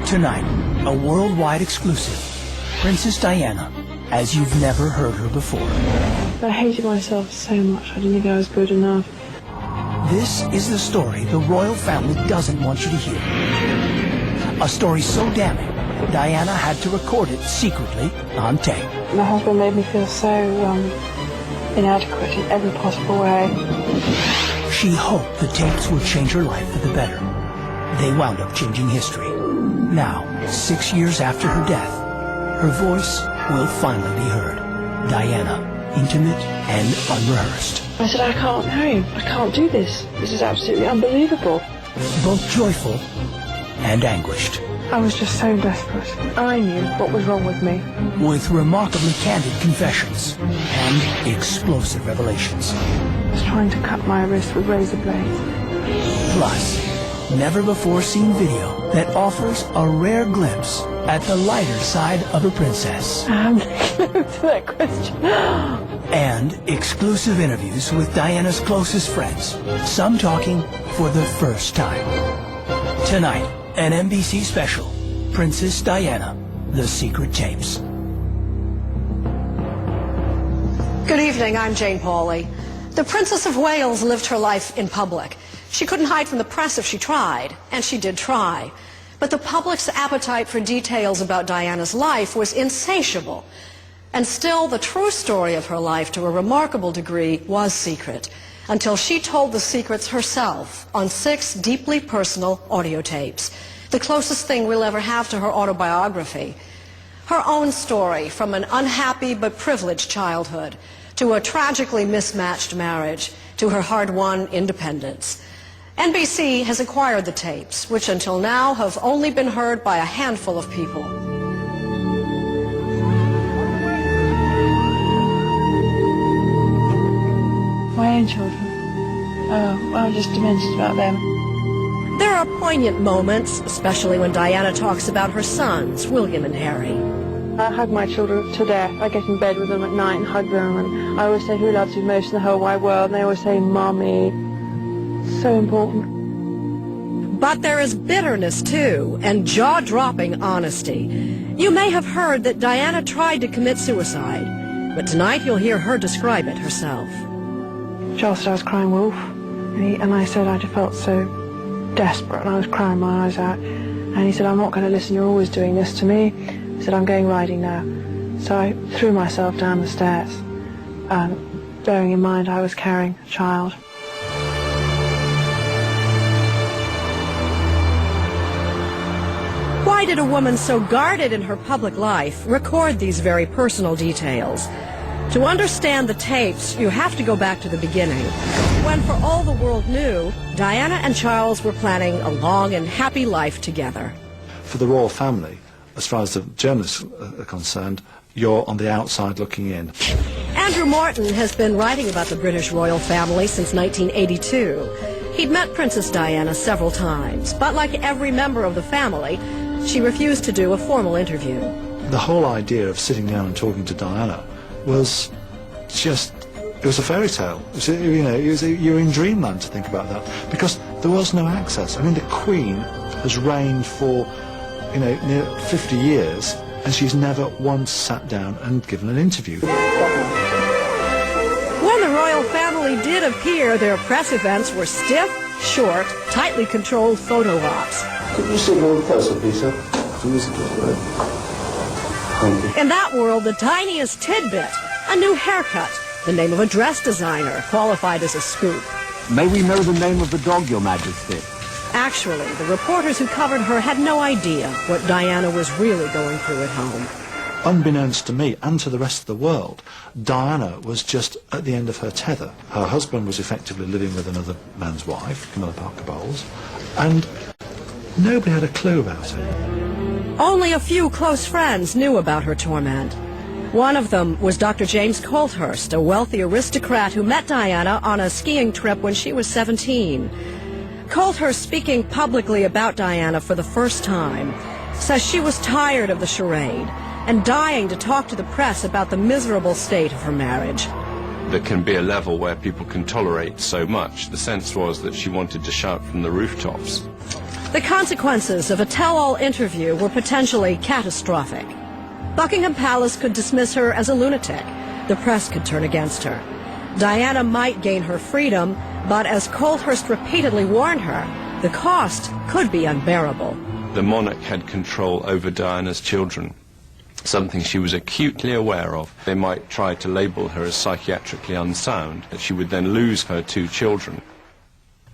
Tonight, a worldwide exclusive. Princess Diana, as you've never heard her before. I hated myself so much. I didn't think I was good enough. This is the story the royal family doesn't want you to hear. A story so damning, Diana had to record it secretly on tape. My husband made me feel so inadequate in every possible way. She hoped the tapes would change her life for the better. They wound up changing history. Now, 6 years after her death, her voice will finally be heard. Diana, intimate and unrehearsed. I said, I can't marry him. I can't do this. This is absolutely unbelievable. Both joyful and anguished. I was just so desperate. I knew what was wrong with me. With remarkably candid confessions and explosive revelations. I was trying to cut my wrist with razor blades. Plus, never-before-seen video that offers a rare glimpse at the lighter side of a princess. To that question. And exclusive interviews with Diana's closest friends, some talking for the first time. Tonight, an NBC special, Princess Diana, The Secret Tapes. Good evening, I'm Jane Pauley. The Princess of Wales lived her life in public. She couldn't hide from the press if she tried, and she did try. But the public's appetite for details about Diana's life was insatiable. And still, the true story of her life, to a remarkable degree, was secret, until she told the secrets herself on 6 deeply personal audio tapes, the closest thing we'll ever have to her autobiography. Her own story, from an unhappy but privileged childhood, to a tragically mismatched marriage, to her hard-won independence. NBC has acquired the tapes, which until now have only been heard by a handful of people. My own children. Oh, I'm just demented about them. There are poignant moments, especially when Diana talks about her sons, William and Harry. I hug my children to death. I get in bed with them at night and hug them, and I always say, who loves you most in the whole wide world? And they always say, Mommy. So important. But there is bitterness, too, and jaw-dropping honesty. You may have heard that Diana tried to commit suicide, but tonight you'll hear her describe it herself. Charles said I was crying wolf, and I said I just felt so desperate, and I was crying my eyes out. And he said, I'm not going to listen, you're always doing this to me. He said, I'm going riding now. So I threw myself down the stairs, bearing in mind I was carrying a child. Why did a woman so guarded in her public life record these very personal details? To understand the tapes, you have to go back to the beginning, when for all the world knew, Diana and Charles were planning a long and happy life together. For the royal family, as far as the journalists are concerned, you're on the outside looking in. Andrew Morton has been writing about the British royal family since 1982. He'd met Princess Diana several times, but like every member of the family, she refused to do a formal interview. The whole idea of sitting down and talking to Diana was just, it was a fairy tale. You're in dreamland to think about that, because there was no access. I mean, the Queen has reigned for, near 50 years, and she's never once sat down and given an interview. When the royal family did appear, their press events were stiff, short, tightly controlled photo ops. Could you sit more closer, please, sir? In that world, the tiniest tidbit, a new haircut, the name of a dress designer, qualified as a scoop. May we know the name of the dog, Your Majesty? Actually, the reporters who covered her had no idea what Diana was really going through at home. Unbeknownst to me and to the rest of the world, Diana was just at the end of her tether. Her husband was effectively living with another man's wife, Camilla Parker Bowles, and nobody had a clue about it. Only a few close friends knew about her torment. One of them was Dr. James Colthurst, a wealthy aristocrat who met Diana on a skiing trip when she was 17. Colthurst, speaking publicly about Diana for the first time, says she was tired of the charade and dying to talk to the press about the miserable state of her marriage. There can be a level where people can tolerate so much. The sense was that she wanted to shout from the rooftops. The consequences of a tell-all interview were potentially catastrophic. Buckingham Palace could dismiss her as a lunatic. The press could turn against her. Diana might gain her freedom, but as Colthurst repeatedly warned her, the cost could be unbearable. The monarch had control over Diana's children, something she was acutely aware of. They might try to label her as psychiatrically unsound, that she would then lose her 2 children.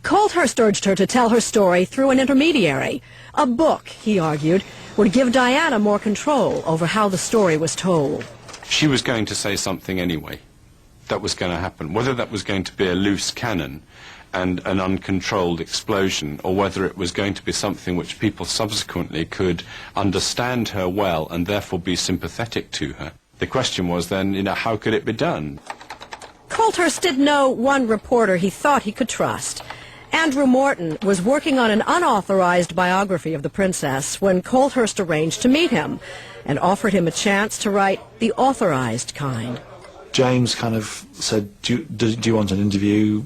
Colthurst urged her to tell her story through an intermediary. A book, he argued, would give Diana more control over how the story was told. She was going to say something anyway. That was going to happen. Whether that was going to be a loose cannon and an uncontrolled explosion, or whether it was going to be something which people subsequently could understand her well and therefore be sympathetic to her. The question was then, how could it be done? Colthurst did know one reporter he thought he could trust. Andrew Morton was working on an unauthorized biography of the princess when Colthurst arranged to meet him and offered him a chance to write the authorized kind. James kind of said, do you want an interview?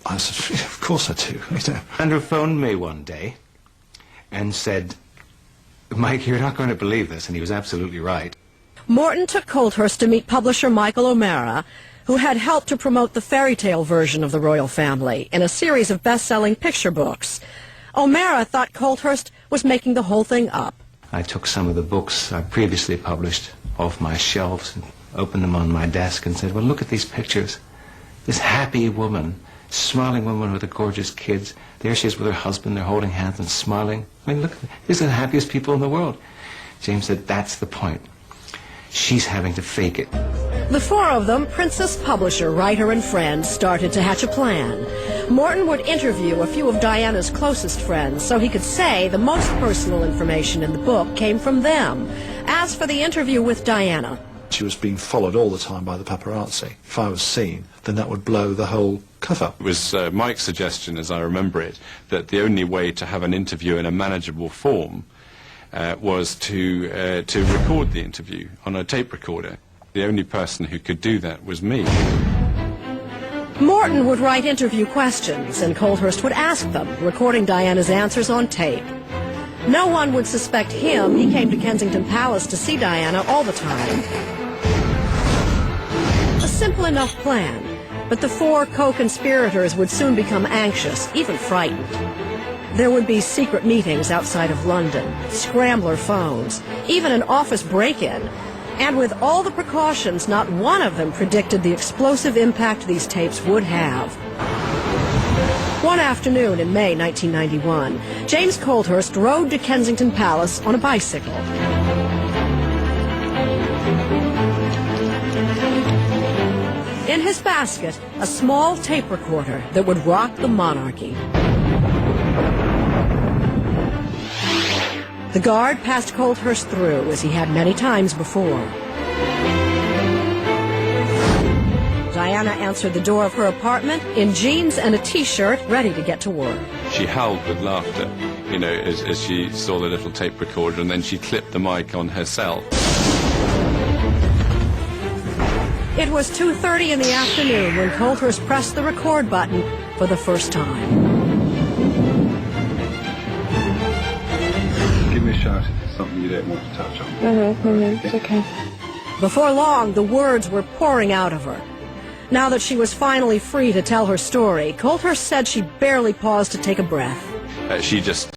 I said, of course I do. Andrew phoned me one day and said, Mike, you're not going to believe this, and he was absolutely right. Morton took Colthurst to meet publisher Michael O'Mara, who had helped to promote the fairy tale version of the royal family in a series of best-selling picture books. O'Mara thought Colthurst was making the whole thing up. I took some of the books I previously published off my shelves and opened them on my desk and said, well, look at these pictures. This happy woman, smiling woman with the gorgeous kids. There she is with her husband. They're holding hands and smiling. I mean, look, these are the happiest people in the world. James said, that's the point. She's having to fake it. The 4 of them, princess, publisher, writer, and friend, started to hatch a plan. Morton would interview a few of Diana's closest friends so he could say the most personal information in the book came from them. As for the interview with Diana, She was being followed all the time by the paparazzi. If I was seen, then that would blow the whole cover. It was Mike's suggestion, as I remember it, that the only way to have an interview in a manageable form was to record the interview on a tape recorder. The only person who could do that was me. Morton would write interview questions, and Colthurst would ask them, recording Diana's answers on tape. No one would suspect him. He came to Kensington Palace to see Diana all the time. A simple enough plan, but the 4 co-conspirators would soon become anxious, even frightened. There would be secret meetings outside of London, scrambler phones, even an office break-in. And with all the precautions, not one of them predicted the explosive impact these tapes would have. One afternoon in May 1991, James Colthurst rode to Kensington Palace on a bicycle. In his basket, a small tape recorder that would rock the monarchy. The guard passed Colthurst through, as he had many times before. Diana answered the door of her apartment in jeans and a T-shirt, ready to get to work. She howled with laughter, as she saw the little tape recorder, and then she clipped the mic on herself. It was 2:30 in the afternoon when Colthurst pressed the record button for the first time. Give me a shout if it's something you don't want to touch on. No, it's okay. Before long, the words were pouring out of her. Now that she was finally free to tell her story, Colthurst said she barely paused to take a breath. She just